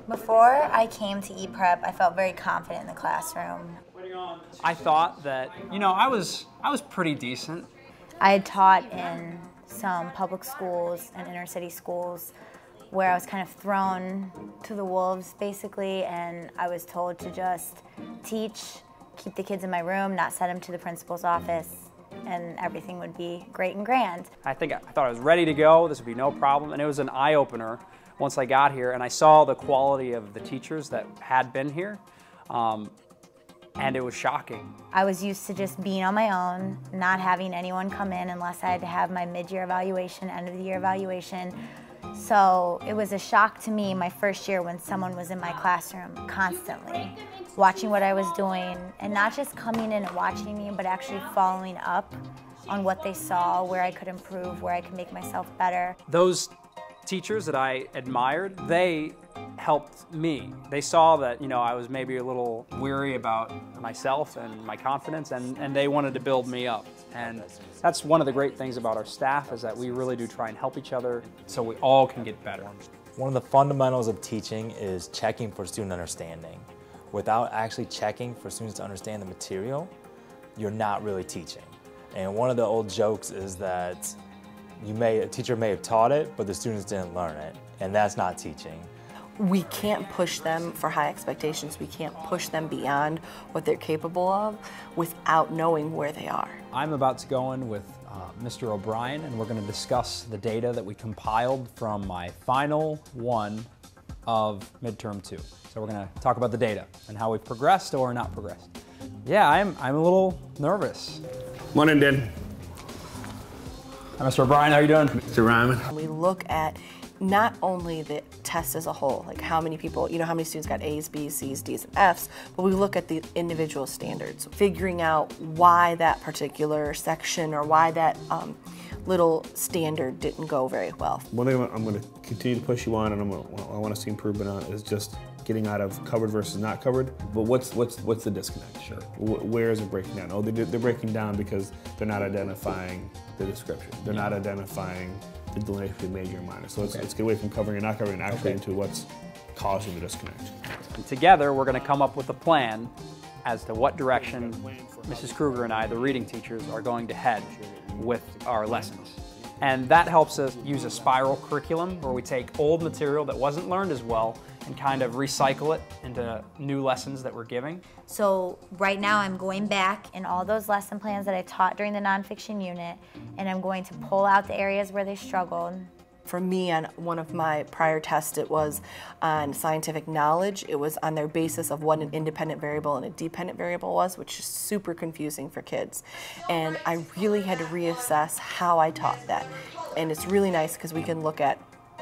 Before I came to ePrep, I felt very confident in the classroom. I thought that, I was pretty decent. I had taught in some public schools and inner city schools where I was kind of thrown to the wolves, basically, and I was told to just teach, keep the kids in my room, not send them to the principal's office, and everything would be great and grand. I thought I was ready to go, this would be no problem, and it was an eye-opener once I got here, and I saw the quality of the teachers that had been here, and it was shocking. I was used to just being on my own, not having anyone come in unless I had to have my mid-year evaluation, end-of-the-year evaluation. So it was a shock to me my first year when someone was in my classroom constantly, watching what I was doing, and not just coming in and watching me, but actually following up on what they saw, where I could improve, where I could make myself better. Those teachers that I admired, they helped me. They saw that, I was maybe a little weary about myself and my confidence, and they wanted to build me up. And that's one of the great things about our staff, is that we really do try and help each other so we all can get better. One of the fundamentals of teaching is checking for student understanding. Without actually checking for students to understand the material, you're not really teaching. And one of the old jokes is that a teacher may have taught it, but the students didn't learn it, and that's not teaching. We can't push them for high expectations. We can't push them beyond what they're capable of without knowing where they are. I'm about to go in with Mr. O'Brien, and we're going to discuss the data that we compiled from my final one of midterm 2. So we're going to talk about the data and how we've progressed or not progressed. Yeah, I'm a little nervous. Morning, Dan. Hi, Mr. O'Brien, how are you doing? Mr. Ryman. We look at not only the test as a whole, like how many people, how many students got A's, B's, C's, D's, and F's, but we look at the individual standards, figuring out why that particular section or why that little standard didn't go very well. One thing I'm going to continue to push you on, and I want to see improvement on, is just getting out of covered versus not covered. But what's the disconnect? Sure. Where is it breaking down? Oh, they're breaking down because they're not identifying the description. They're not identifying the delineation between major and minor. So let's get away from covering and not covering, and actually into what's causing the disconnect. And together, we're going to come up with a plan as to what direction Mrs. Kruger and I, the reading teachers, are going to head with our lessons. And that helps us use a spiral curriculum where we take old material that wasn't learned as well and kind of recycle it into new lessons that we're giving. So right now I'm going back in all those lesson plans that I taught during the nonfiction unit, and I'm going to pull out the areas where they struggled. For me, on one of my prior tests, it was on scientific knowledge. It was on their basis of what an independent variable and a dependent variable was, which is super confusing for kids. And I really had to reassess how I taught that. And it's really nice because we can look at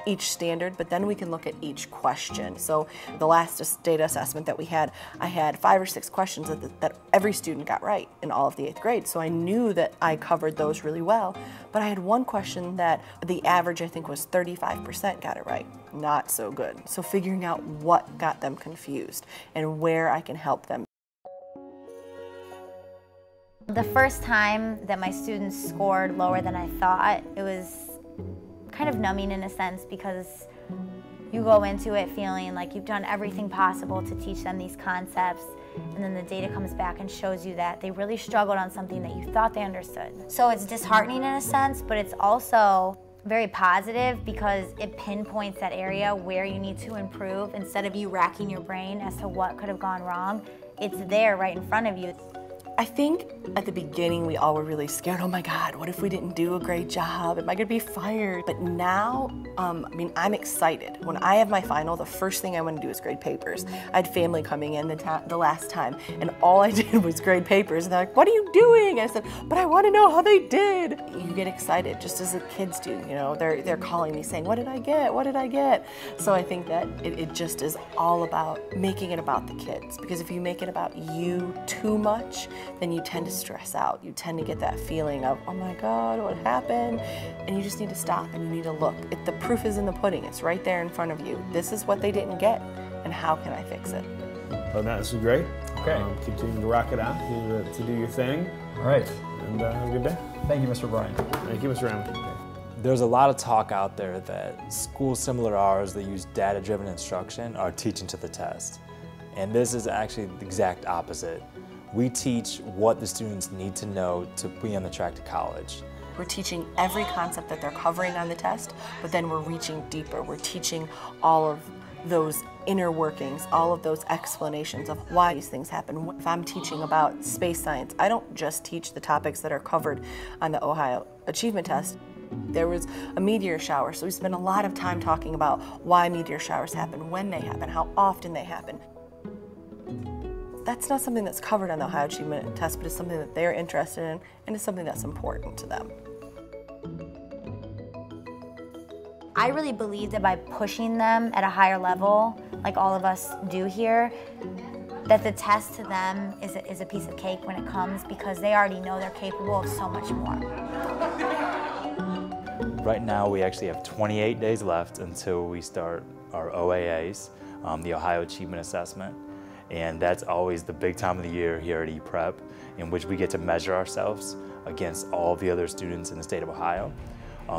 each standard, but then we can look at each question. So the last data assessment that we had, I had 5 or 6 questions that every student got right in all of the 8th grade. So I knew that I covered those really well, but I had one question that the average, I think, was 35% got it right. Not so good. So figuring out what got them confused and where I can help them. The first time that my students scored lower than I thought, it was kind of numbing in a sense, because you go into it feeling like you've done everything possible to teach them these concepts, and then the data comes back and shows you that they really struggled on something that you thought they understood. So it's disheartening in a sense, but it's also very positive because it pinpoints that area where you need to improve. Instead of you racking your brain as to what could have gone wrong, it's there right in front of you. I think at the beginning we all were really scared. Oh my God, what if we didn't do a great job? Am I gonna be fired? But now, I'm excited. When I have my final, the first thing I want to do is grade papers. I had family coming in the last time, and all I did was grade papers. And they're like, what are you doing? And I said, but I want to know how they did. You get excited, just as the kids do. They're calling me saying, what did I get? What did I get? So I think that it just is all about making it about the kids. Because if you make it about you too much, then you tend to stress out. You tend to get that feeling of, oh my God, what happened? And you just need to stop and you need to look. The proof is in the pudding. It's right there in front of you. This is what they didn't get, and how can I fix it? Oh, this is great. Okay. Continue to rock it out, to do your thing. All right. And have a good day. Thank you, Mr. Bryan. Thank you, Mr. Raymond. There's a lot of talk out there that schools similar to ours that use data-driven instruction are teaching to the test. And this is actually the exact opposite. We teach what the students need to know to be on the track to college. We're teaching every concept that they're covering on the test, but then we're reaching deeper. We're teaching all of those inner workings, all of those explanations of why these things happen. If I'm teaching about space science, I don't just teach the topics that are covered on the Ohio Achievement Test. There was a meteor shower, so we spent a lot of time talking about why meteor showers happen, when they happen, how often they happen. That's not something that's covered on the Ohio Achievement Test, but it's something that they're interested in, and it's something that's important to them. I really believe that by pushing them at a higher level, like all of us do here, that the test to them is a piece of cake when it comes, because they already know they're capable of so much more. Right now we actually have 28 days left until we start our OAAs, the Ohio Achievement Assessment. And that's always the big time of the year here at ePrep, in which we get to measure ourselves against all the other students in the state of Ohio.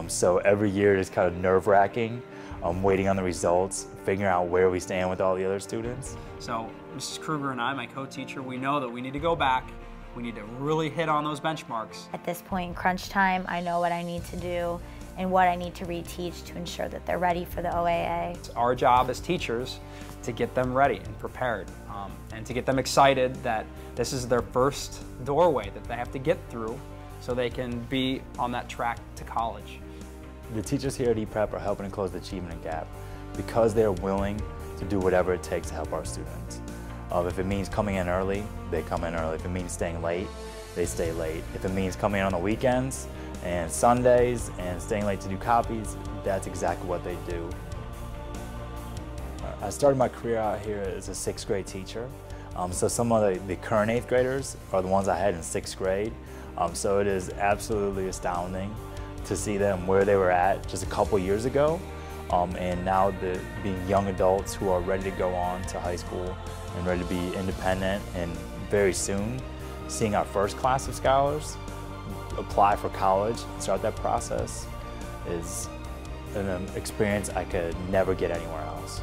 So every year it is kind of nerve-wracking, waiting on the results, figuring out where we stand with all the other students. So Mrs. Kruger and I, my co-teacher, we know that we need to go back. We need to really hit on those benchmarks. At this point in crunch time, I know what I need to do and what I need to reteach to ensure that they're ready for the OAA. It's our job as teachers to get them ready and prepared, and to get them excited that this is their first doorway that they have to get through so they can be on that track to college. The teachers here at ePrep are helping to close the achievement gap because they're willing to do whatever it takes to help our students. If it means coming in early, they come in early. If it means staying late, they stay late. If it means coming in on the weekends and Sundays and staying late to do copies, that's exactly what they do. I started my career out here as a 6th grade teacher. So some of the current 8th graders are the ones I had in 6th grade. So it is absolutely astounding to see them where they were at just a couple years ago. And now being young adults who are ready to go on to high school and ready to be independent, and very soon seeing our first class of scholars apply for college and start that process is an experience I could never get anywhere else.